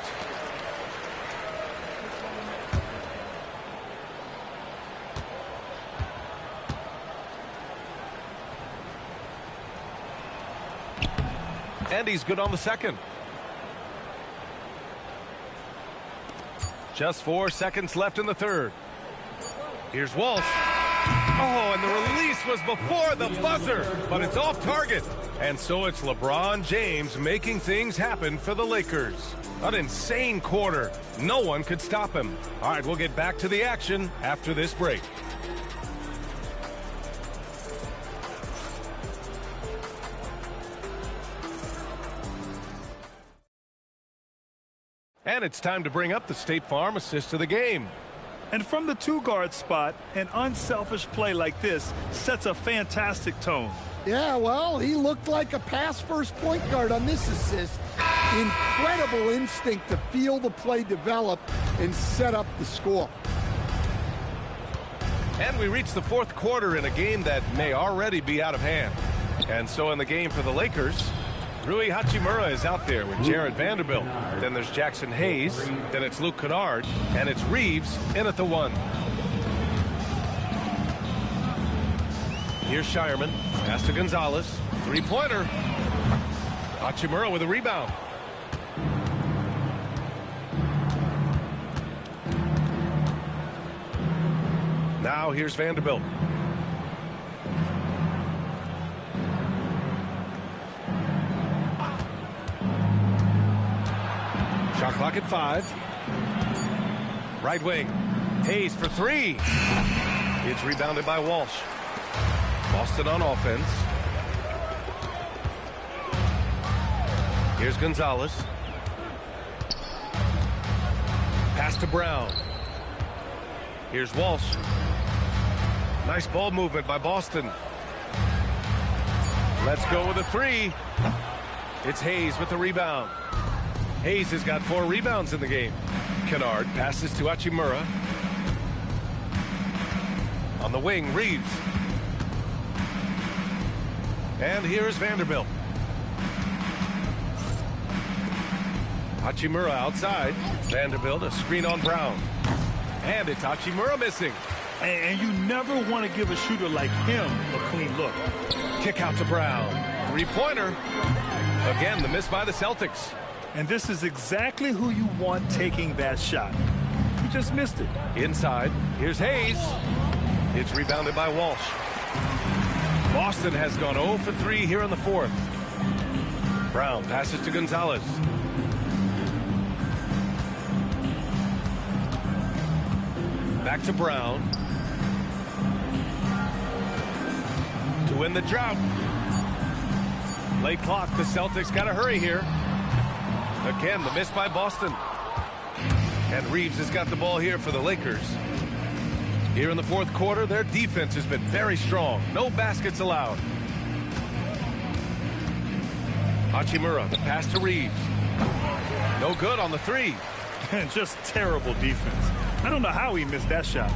And he's good on the second. Just 4 seconds left in the third. Here's Walsh. Oh, and the release was before the buzzer, but it's off target. And so it's LeBron James making things happen for the Lakers. An insane quarter. No one could stop him. All right, we'll get back to the action after this break. And it's time to bring up the State Farm assist of the game. And from the 2-guard spot, an unselfish play like this sets a fantastic tone. Yeah, well, he looked like a pass-first point guard on this assist. Incredible instinct to feel the play develop and set up the score. And we reach the fourth quarter in a game that may already be out of hand. And so in the game for the Lakers, Rui Hachimura is out there with Jared Vanderbilt. Then there's Jackson Hayes. Then it's Luke Kennard. And it's Reeves in at the 1. Here's Shireman. Pass to Gonzalez. 3-pointer. Hachimura with a rebound. Now here's Vanderbilt. Shot clock at 5. Right wing. Hayes for 3. It's rebounded by Walsh. Boston on offense. Here's Gonzalez. Pass to Brown. Here's Walsh. Nice ball movement by Boston. Let's go with a three. It's Hayes with the rebound. Hayes has got 4 rebounds in the game. Kennard passes to Hachimura. On the wing, Reeves. And here's Vanderbilt. Hachimura outside. Vanderbilt, a screen on Brown. And it's Hachimura missing. And you never want to give a shooter like him a clean look. Kick out to Brown. Three-pointer. Again, the miss by the Celtics. And this is exactly who you want taking that shot. You just missed it. Inside, here's Hayes. It's rebounded by Walsh. Boston has gone 0 for 3 here in the 4th. Brown passes to Gonzalez. Back to Brown. To win the drought. Late clock, the Celtics got to hurry here. Again, the miss by Boston. And Reeves has got the ball here for the Lakers. Here in the 4th quarter, their defense has been very strong. No baskets allowed. Hachimura, the pass to Reeves. No good on the 3. Just terrible defense. I don't know how he missed that shot.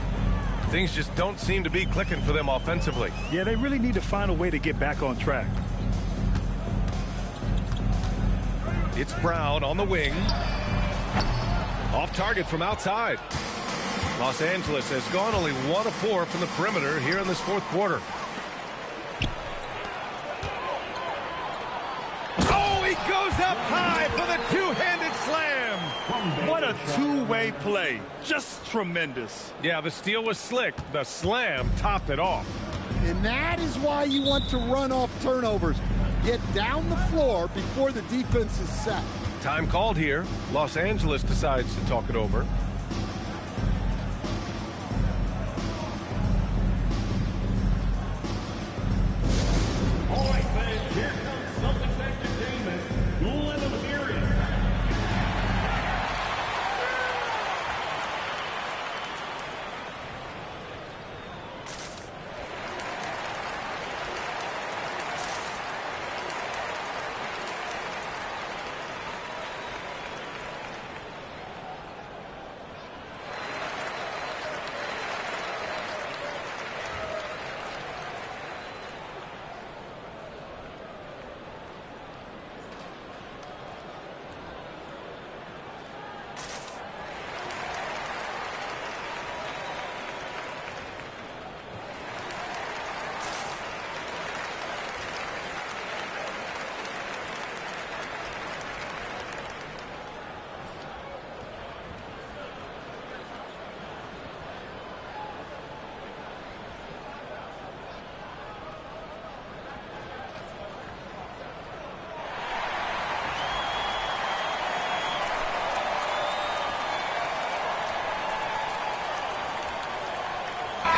Things just don't seem to be clicking for them offensively. Yeah, they really need to find a way to get back on track. It's Brown on the wing. Off target from outside. Los Angeles has gone only 1 of 4 from the perimeter here in this 4th quarter. Oh, he goes up high for the two-handed slam. What a two-way play. Just tremendous. Yeah, the steal was slick. The slam topped it off. And that is why you want to run off turnovers. Get down the floor before the defense is set. Time called here. Los Angeles decides to talk it over. All right, fans, here comes Celtics Entertainment. Let them hear it.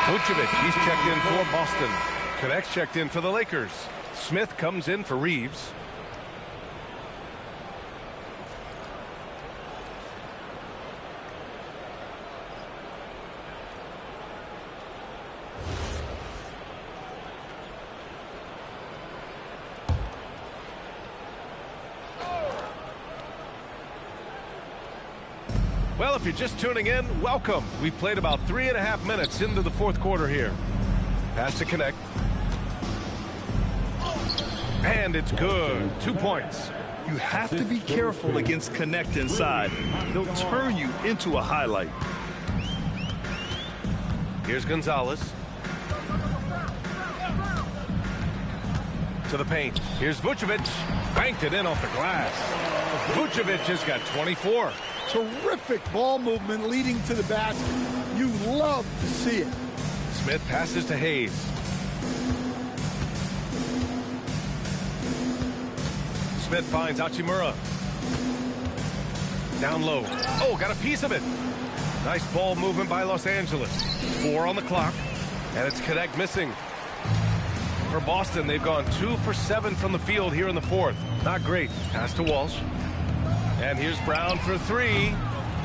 Vucevic, he's checked in for Boston. Connects checked in for the Lakers. Smith comes in for Reeves. Well, if you're just tuning in, welcome. We've played about 3.5 minutes into the 4th quarter here. Pass to Connect. And it's good. 2 points. You have to be careful against Connect inside. They'll turn you into a highlight. Here's Gonzalez. To the paint. Here's Vucevic. Banked it in off the glass. Vucevic has got 24. Terrific ball movement leading to the basket. You love to see it. Smith passes to Hayes. Smith finds Hachimura. Down low. Oh, got a piece of it. Nice ball movement by Los Angeles. 4 on the clock. And it's Connect missing. For Boston, they've gone 2 for 7 from the field here in the 4th. Not great. Pass to Walsh. And here's Brown for 3.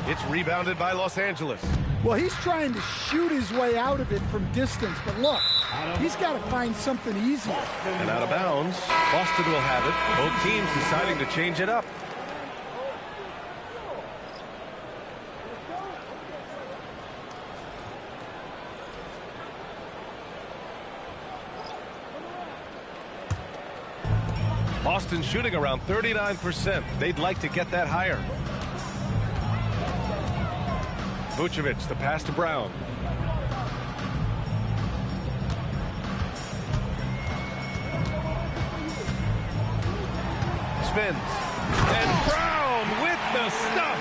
It's rebounded by Los Angeles. Well, he's trying to shoot his way out of it from distance, but look, he's got to find something easier. And out of bounds, Boston will have it. Both teams deciding to change it up. Boston shooting around 39%. They'd like to get that higher. Vucevic, the pass to Brown. Spins. And Brown with the stuff.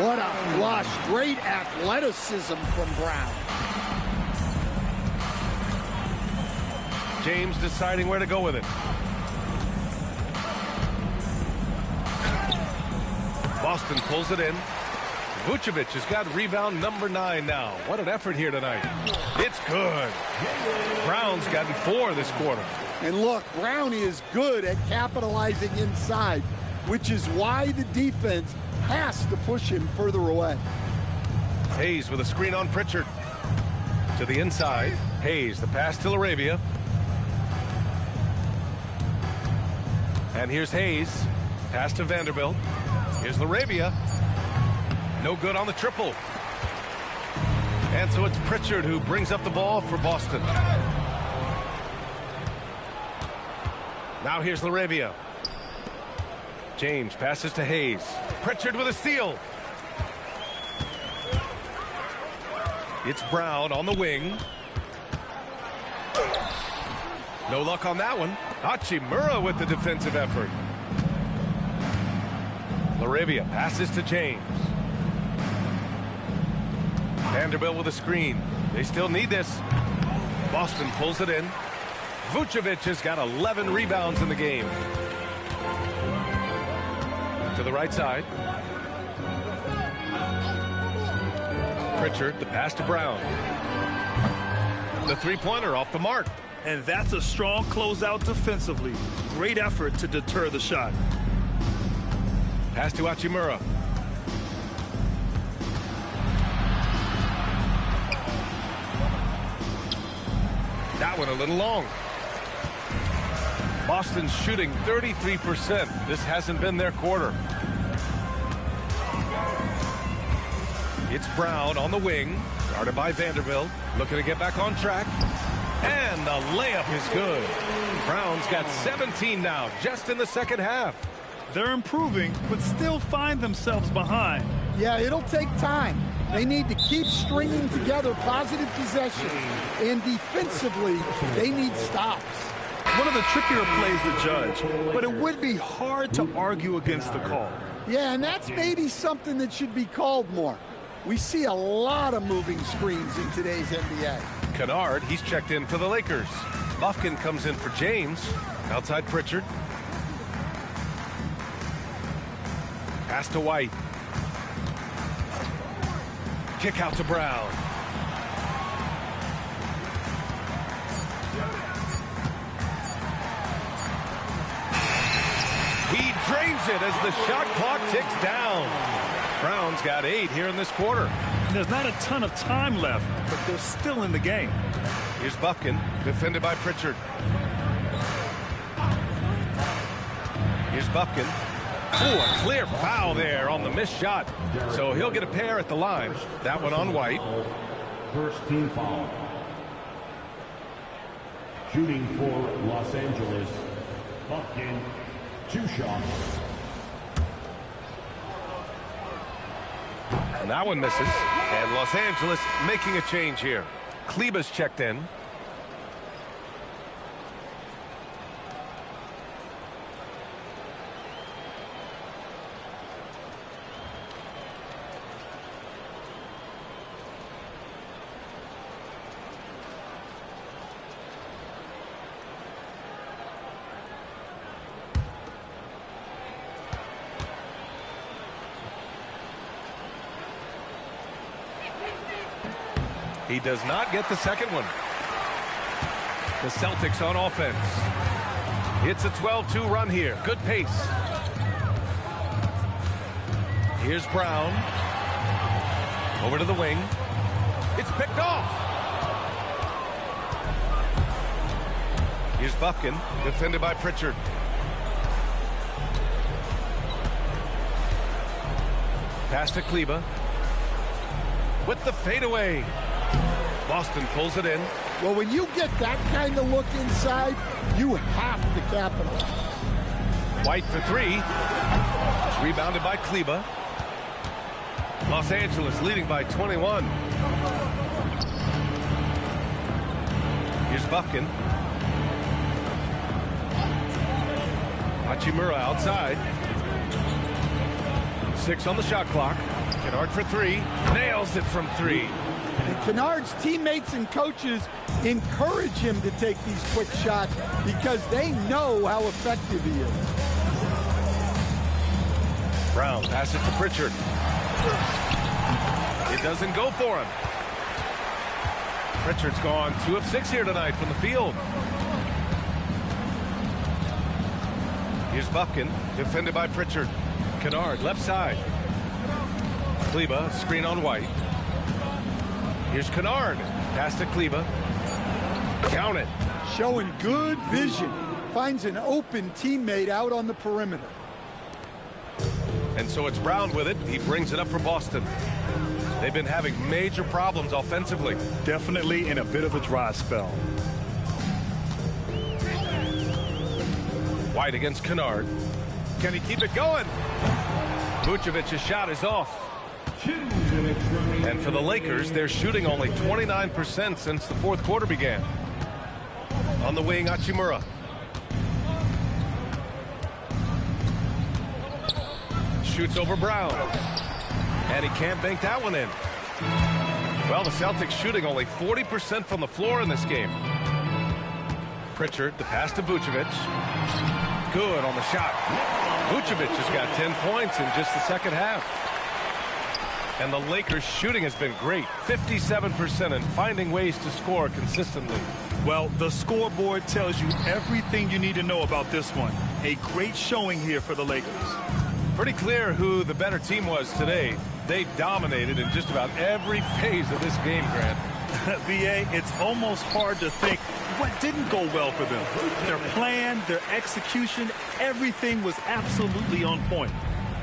What a flush. Great athleticism from Brown. James deciding where to go with it. Boston pulls it in. Vucevic has got rebound number 9 now. What an effort here tonight. It's good. Brown's gotten 4 this quarter. And look, Brown is good at capitalizing inside, which is why the defense has to push him further away. Hayes with a screen on Pritchard. To the inside. Hayes, the pass to Arabia. And here's Hayes. Pass to Vanderbilt. Here's Arabia. No good on the triple. And so it's Pritchard who brings up the ball for Boston. Now here's Arabia. James passes to Hayes. Pritchard with a steal. It's Brown on the wing. No luck on that one. Hachimura with the defensive effort. Arabia passes to James. Vanderbilt with a screen. They still need this. Boston pulls it in. Vucevic has got 11 rebounds in the game. To the right side. Pritchard, the pass to Brown. The three-pointer off the mark. And that's a strong closeout defensively. Great effort to deter the shot. Pass to Hachimura. That one a little long. Boston's shooting 33%. This hasn't been their quarter. It's Brown on the wing. Guarded by Vanderbilt. Looking to get back on track. And the layup is good. Brown's got 17 now, just in the second half. They're improving, but still find themselves behind. Yeah, it'll take time. They need to keep stringing together positive possessions. And defensively, they need stops. One of the trickier plays to judge, but it would be hard to argue against the call. Yeah, and that's maybe something that should be called more. We see a lot of moving screens in today's NBA. Kennard, he's checked in for the Lakers. Buffkin comes in for James. Outside Pritchard. Pass to White. Kick out to Brown. He drains it as the shot clock ticks down. Brown's got 8 here in this quarter. And there's not a ton of time left, but they're still in the game. Here's Buffkin, defended by Pritchard. Here's Buffkin. Oh, a clear foul there on the missed shot. So he'll get a pair at the line. That one on White. First team foul. Shooting for Los Angeles. Buffkin, 2 shots. And that one misses. And Los Angeles making a change here. Kleber's checked in. He does not get the second one. The Celtics on offense. It's a 12-2 run here. Good pace. Here's Brown. Over to the wing. picked off. Here's Buffkin, defended by Pritchard. Pass to Kleba. With the fadeaway. Boston pulls it in. Well, when you get that kind of look inside, you have to capitalize. White for three. It's rebounded by Kleba. Los Angeles leading by 21. Here's Buffkin. Hachimura outside. 6 on the shot clock. Kennard for three. Nails it from 3. And Kennard's teammates and coaches encourage him to take these quick shots because they know how effective he is. Brown passes to Pritchard. It doesn't go for him. Pritchard's gone 2 of 6 here tonight from the field. Here's Buffkin, defended by Pritchard. Kennard, left side. Kleba, screen on White. Here's Kennard. Pass to Kleba. Count it. Showing good vision. Finds an open teammate out on the perimeter. And so it's Brown with it. He brings it up for Boston. They've been having major problems offensively. Definitely in a bit of a dry spell. White against Kennard. Can he keep it going? Vucevic's shot is off. And for the Lakers, they're shooting only 29% since the fourth quarter began. On the wing, Hachimura. Shoots over Brown. And he can't bank that one in. Well, the Celtics shooting only 40% from the floor in this game. Pritchard, the pass to Vucevic. Good on the shot. Vucevic has got 10 points in just the second half. And the Lakers shooting has been great. 57% and finding ways to score consistently. Well, the scoreboard tells you everything you need to know about this one. A great showing here for the Lakers. Pretty clear who the better team was today. They dominated in just about every phase of this game, Grant. VA, it's almost hard to think what didn't go well for them. Their plan, their execution, everything was absolutely on point.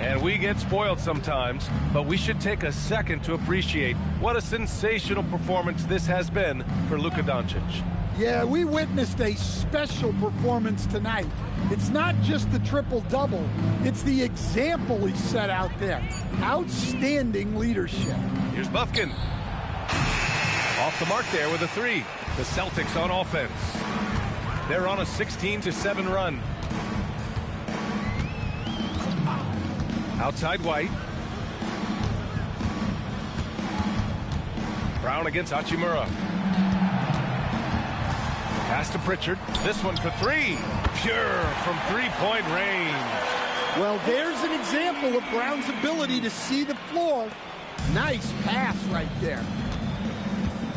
And we get spoiled sometimes, but we should take a second to appreciate what a sensational performance this has been for Luka Doncic. Yeah, we witnessed a special performance tonight. It's not just the triple-double. It's the example he set out there. Outstanding leadership. Here's Buffkin. Off the mark there with a 3. The Celtics on offense. They're on a 16-7 run. Outside White. Brown against Hachimura. Pass to Pritchard. This one for 3. Pure from 3-point range. Well, there's an example of Brown's ability to see the floor. Nice pass right there.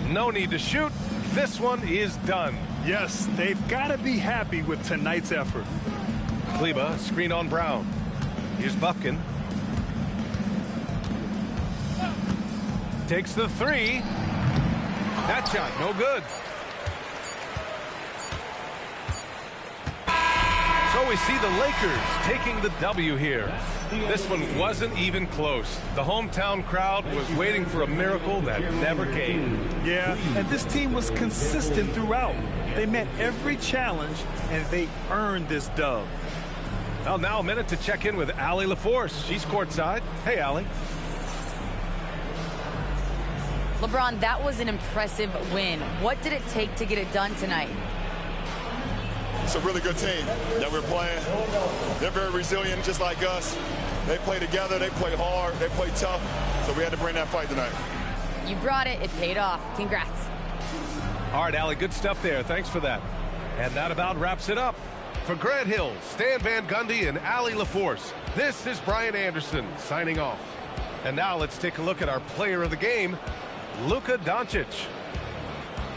No need to shoot. This one is done. Yes, they've got to be happy with tonight's effort. Kleba, screen on Brown. Here's Buffkin. Takes the 3. That shot, no good. So we see the Lakers taking the W here. This one wasn't even close. The hometown crowd was waiting for a miracle that never came. Yeah, and this team was consistent throughout. They met every challenge, and they earned this dub. Well, now a minute to check in with Allie LaForce. She's courtside. Hey, Allie. LeBron, that was an impressive win. What did it take to get it done tonight? It's a really good team that we're playing. They're very resilient, just like us. They play together, they play hard, they play tough. So we had to bring that fight tonight. You brought it. It paid off. Congrats. All right, Allie, good stuff there. Thanks for that. And that about wraps it up. For Grant Hill, Stan Van Gundy, and Allie LaForce, this is Brian Anderson signing off. And now let's take a look at our player of the game, Luka Doncic.